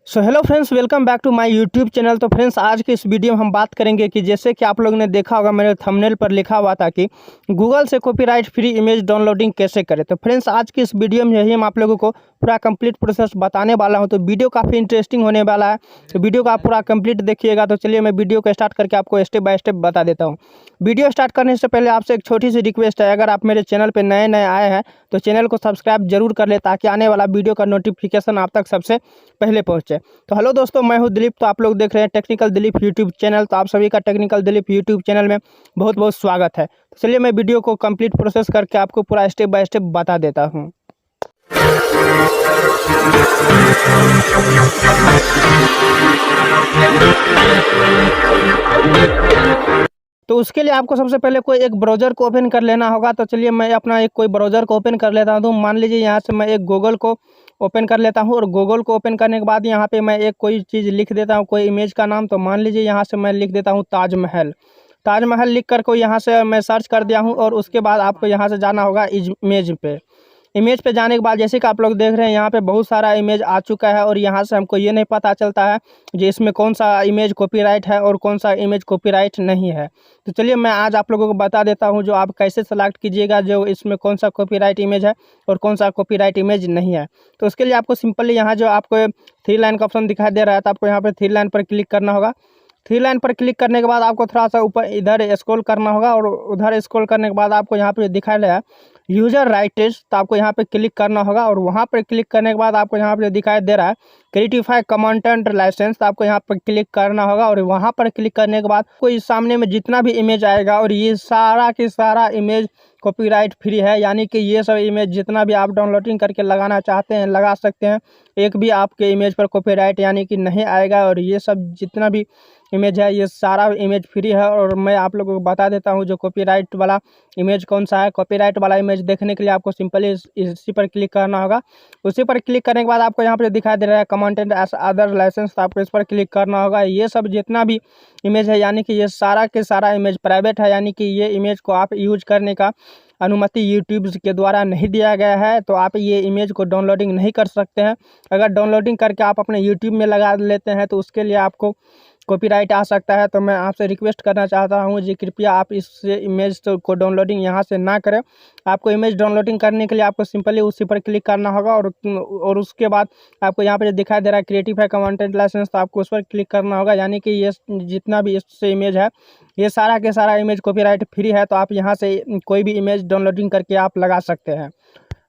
So hello friends, welcome back to my YouTube channel. तो friends, आज की इस वीडियो में हम बात करेंगे कि जैसे कि आप लोगों ने देखा होगा मेरे थंबनेल पर लिखा हुआ था कि गूगल से कॉपीराइट फ्री इमेज डाउनलोडिंग कैसे करें। तो फ्रेंड्स, आज की इस वीडियो में यही हम आप लोगों को पूरा कंप्लीट प्रोसेस बताने वाला हूं। तो वीडियो काफ़ी इंटरेस्टिंग होने वाला है, तो वीडियो को आप पूरा कंप्लीट देखिएगा। तो चलिए मैं वीडियो को स्टार्ट करके आपको स्टेप बाय स्टेप बता देता हूँ। वीडियो स्टार्ट करने से पहले आपसे एक छोटी सी रिक्वेस्ट है, अगर आप मेरे चैनल पर नए नए आए हैं तो चैनल को सब्सक्राइब जरूर कर ले, ताकि आने वाला वीडियो का नोटिफिकेशन आप तक सबसे पहले पहुँचे। तो हेलो दोस्तों, मैं हूं दिलीप। तो आप लोग देख रहे हैं टेक्निकल दिलीप यूट्यूब चैनल। तो आप सभी का टेक्निकल दिलीप यूट्यूब चैनल में बहुत बहुत स्वागत है। तो चलिए मैं वीडियो को कंप्लीट प्रोसेस करके आपको पूरा स्टेप बाय स्टेप बता देता हूं। तो उसके लिए आपको सबसे पहले कोई एक ब्राउज़र को ओपन कर लेना होगा। तो चलिए मैं अपना एक कोई ब्राउज़र को ओपन कर लेता हूँ। तो मान लीजिए यहाँ से मैं एक गूगल को ओपन कर लेता हूँ, और गूगल को ओपन करने के बाद यहाँ पे मैं एक कोई चीज़ लिख देता हूँ, कोई इमेज का नाम। तो मान लीजिए यहाँ से मैं लिख देता हूँ ताजमहल। ताजमहल लिख कर को यहाँ से मैं सर्च कर दिया हूँ, और उसके बाद आपको यहाँ से जाना होगा इमेज पे। इमेज पे जाने के बाद जैसे कि आप लोग देख रहे हैं यहाँ पे बहुत सारा इमेज आ चुका है, और यहाँ से हमको ये नहीं पता चलता है कि इसमें कौन सा इमेज कॉपीराइट है और कौन सा इमेज कॉपीराइट नहीं है। तो चलिए मैं आज आप लोगों को बता देता हूँ जो आप कैसे सेलेक्ट कीजिएगा, जो इसमें कौन सा कॉपीराइट इमेज है और कौन सा कॉपीराइट इमेज नहीं है। तो उसके लिए आपको सिंपली यहाँ जो आपको 3 लाइन का ऑप्शन दिखाई दे रहा है, तो आपको यहाँ पर 3 लाइन पर क्लिक करना होगा। 3 लाइन पर क्लिक करने के बाद आपको थोड़ा सा ऊपर इधर स्क्रॉल करना होगा, और उधर स्क्रॉल करने के बाद आपको यहाँ पे दिखाई दे रहा है यूजर राइट्स। तो आपको यहाँ पे क्लिक करना होगा, और वहाँ पर क्लिक करने के बाद आपको यहाँ पे दिखाई दे रहा है क्रिएटिफाई कंटेंट लाइसेंस। तो आपको यहाँ पर क्लिक करना होगा, और वहाँ पर क्लिक करने के बाद कोई सामने में जितना भी इमेज आएगा, और ये सारा के सारा इमेज कॉपीराइट फ्री है। यानी कि ये सब इमेज जितना भी आप डाउनलोडिंग करके लगाना चाहते हैं लगा सकते हैं, एक भी आपके इमेज पर कॉपीराइट यानी कि नहीं आएगा। और ये सब जितना भी इमेज है ये सारा इमेज फ्री है। और मैं आप लोगों को बता देता हूँ जो कॉपीराइट वाला इमेज कौन सा है। कॉपीराइट वाला इमेज देखने के लिए आपको सिंपली इसी पर क्लिक करना होगा। उसी पर क्लिक करने के बाद आपको यहाँ पर दिखाई दे रहा है कंटेंट एज अदर लाइसेंस। तो आपको इस पर क्लिक करना होगा। ये सब जितना भी इमेज है यानी कि ये सारा के सारा इमेज प्राइवेट है, यानी कि ये इमेज को आप यूज करने का अनुमति यूट्यूब के द्वारा नहीं दिया गया है। तो आप ये इमेज को डाउनलोडिंग नहीं कर सकते हैं। अगर डाउनलोडिंग करके आप अपने यूट्यूब में लगा लेते हैं तो उसके लिए आपको कॉपीराइट आ सकता है। तो मैं आपसे रिक्वेस्ट करना चाहता हूँ जी, कृपया आप इस इमेज को डाउनलोडिंग यहाँ से ना करें। आपको इमेज डाउनलोडिंग करने के लिए आपको सिंपली उसी पर क्लिक करना होगा, और उसके बाद आपको यहाँ पर दिखाई दे रहा है क्रिएटिफाई कंटेंट लाइसेंस। तो आपको उस पर क्लिक करना होगा। यानी कि ये जितना भी इससे इमेज है ये सारा के सारा इमेज कॉपीराइट फ्री है। तो आप यहाँ से कोई भी इमेज डाउनलोडिंग करके आप लगा सकते हैं।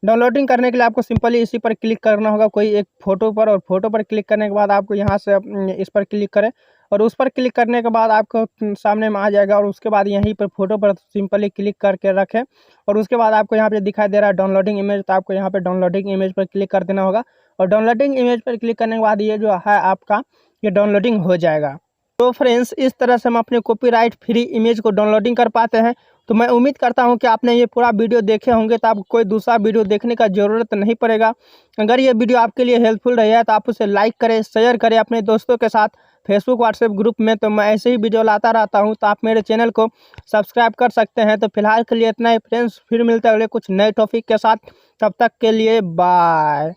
डाउनलोडिंग करने के लिए आपको सिंपली इसी पर क्लिक करना होगा, कोई एक फ़ोटो पर, और फोटो पर क्लिक करने के बाद आपको यहाँ से इस पर क्लिक करें, और उस पर क्लिक करने के बाद आपको सामने में आ जाएगा। और उसके बाद यहीं पर फोटो पर सिंपली क्लिक करके रखें, और उसके बाद आपको यहाँ पे दिखाई दे रहा है डाउनलोडिंग इमेज। तो आपको यहाँ पे डाउनलोडिंग इमेज पर क्लिक कर देना होगा, और डाउनलोडिंग इमेज पर क्लिक करने के बाद ये जो है आपका ये डाउनलोडिंग हो जाएगा। तो फ्रेंड्स, इस तरह से हम अपने कॉपीराइट फ्री इमेज को डाउनलोडिंग कर पाते हैं। तो मैं उम्मीद करता हूं कि आपने ये पूरा वीडियो देखे होंगे, तो आपको कोई दूसरा वीडियो देखने का ज़रूरत नहीं पड़ेगा। अगर ये वीडियो आपके लिए हेल्पफुल रही है तो आप उसे लाइक करें, शेयर करें अपने दोस्तों के साथ फेसबुक व्हाट्सएप ग्रुप में। तो मैं ऐसे ही वीडियो लाता रहता हूँ, तो आप मेरे चैनल को सब्सक्राइब कर सकते हैं। तो फिलहाल के लिए इतना ही फ्रेंड्स, फिर मिलते हैं अगले कुछ नए टॉपिक के साथ। तब तक के लिए बाय।